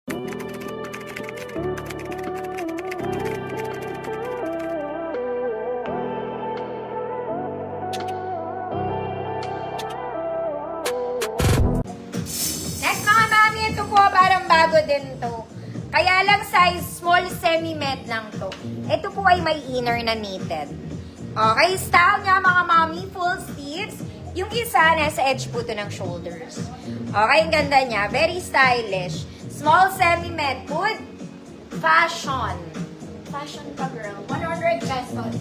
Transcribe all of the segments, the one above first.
Next mga mami, ito po parang bago din to. Kaya lang size small semi-med lang to. Ito po ay may inner na knitted. Okay, style niya mga mami, full sleeves. Yung isa, nasa edge po to ng shoulders. Okay, ang ganda niya. Very stylish. Small semi-med. Good fashion. Fashion pa, girl. 100 pesos.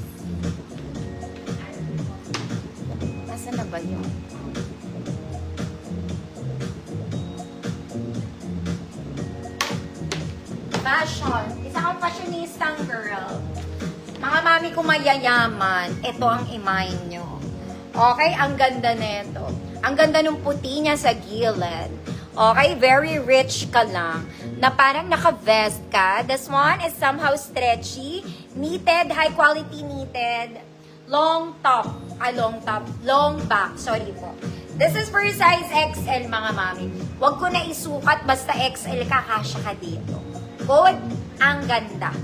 Nasaan na ba yun? Fashion. Isa kang fashionistang girl. Mga mami ko mayayaman, ito ang imayin nyo. Okay, ang ganda nito. Ang ganda ng puti niya sa gilid. Okay, very rich ka lang. Na parang naka-vest ka. This one is somehow stretchy. Knitted, high quality knitted. Long top. Long back. Sorry po. This is for size XL mga mami. Huwag ko na isukat, basta XL ka, kasya ka dito. Good, ang ganda.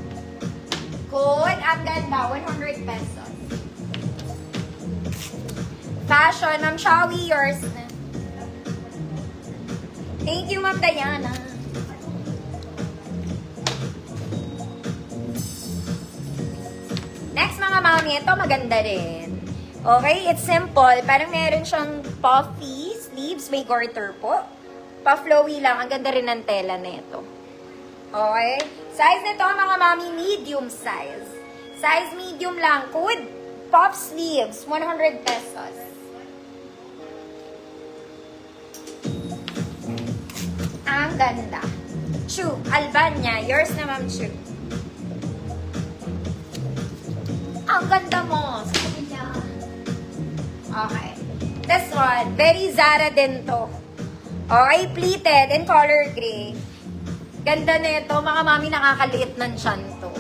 Good, ang ganda. 100 pesos. Fashion, Ma'am Shawi, yours na. Thank you, Ma'am Diana. Next, mga mami, ito maganda rin. Okay, it's simple. Parang meron siyang puffy sleeves, may garter po. Pa-flowy lang. Ang ganda rin ng tela nito. Okay? Size nito, mga mami, medium size. Size medium lang. Good. Puff sleeves, 100 pesos. Ang ganda. Chu, Albania. Yours na, Ma'am Chu. Ang ganda mo. Sabi niya. Okay. This one, very Zara din to. Okay, pleated in color gray. Ganda nito, mga mami, nakakaliit ng tiyan to.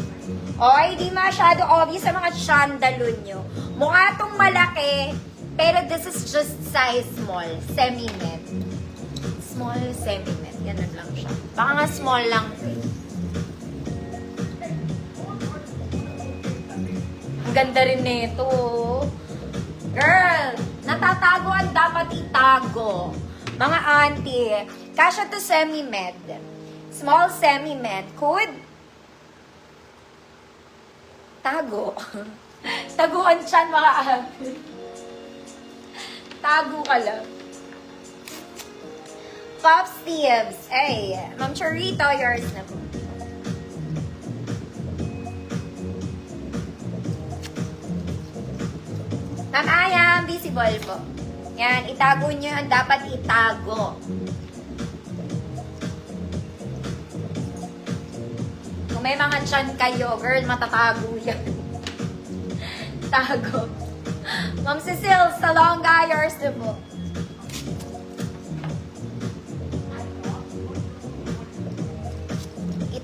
Okay, di masyado obvious sa mga sandalon nyo. Mukha tong malaki, pero this is just size small, semi-med. Small, semi-med. Ganun lang siya. Baka nga small lang. Ang ganda rin nito. Girl, natatago ang dapat itago. Mga auntie, kasya to semi-med. Small semi-med. Could tago. Taguan siyan, mga auntie. Tago ka lang. Puff sleeves. Ay, Ma'am Chorito, yours na po. Ma'am Ayam, visible po. Yan, itago nyo ang dapat itago. Kung may mga tiyan kayo, girl, matatago yan. Tago. Ma'am Cecile, Salonga, yours na po.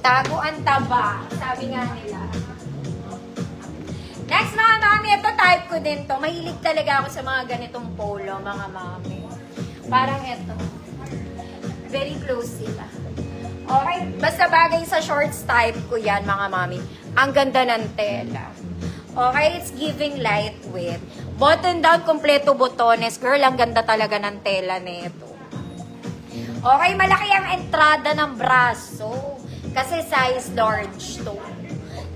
Itago ang taba, sabi nga nila. Next, mga mami, ito type ko din to. Mahilig talaga ako sa mga ganitong polo, mga mami. Parang ito. Very close sila. Okay, basta bagay sa shorts type ko yan, mga mami. Ang ganda ng tela. Okay, it's giving lightweight. Button down, kompleto botones. Girl, ang ganda talaga ng tela nito. Okay, malaki ang entrada ng braso. Kasi size large to.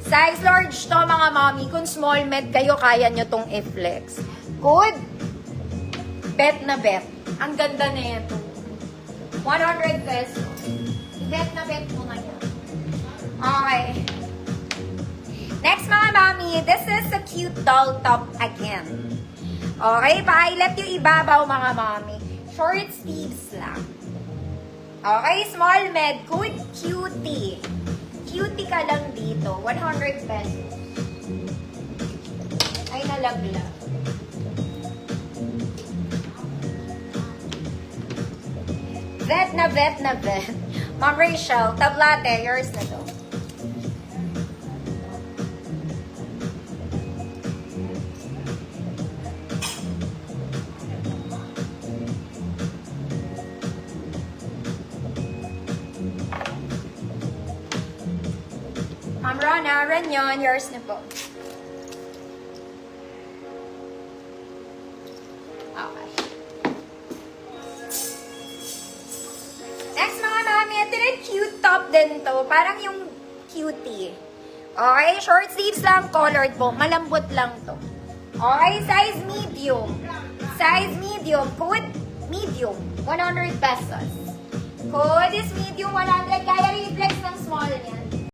Size large to, mga mami. Kung small med kayo, kaya nyo tong i-flex. Good. Bet na bet. Ang ganda nito. 100 pesos. Bet na bet mo na yan. Okay. Next, mga mami, this is a cute doll top again. Okay, pa-eyelet yung ibabaw, mga mami. Short sleeves lang. Okay, small med. Good, cutie. Cutie ka lang dito. 100 pesos. Ay, nalaglag. Vet na vet na vet. Ma'am Rachel, tablate, yours na to. Ma'am Rona, run yun. Yours na po. Okay. Next mga mami, ito rin cute top din to. Parang yung cutie. Okay, short sleeves lang, colored po. Malambot lang to. Okay, size medium. Size medium. Code medium. 100 pesos. Code is medium 100. Kaya reflex ng small niya.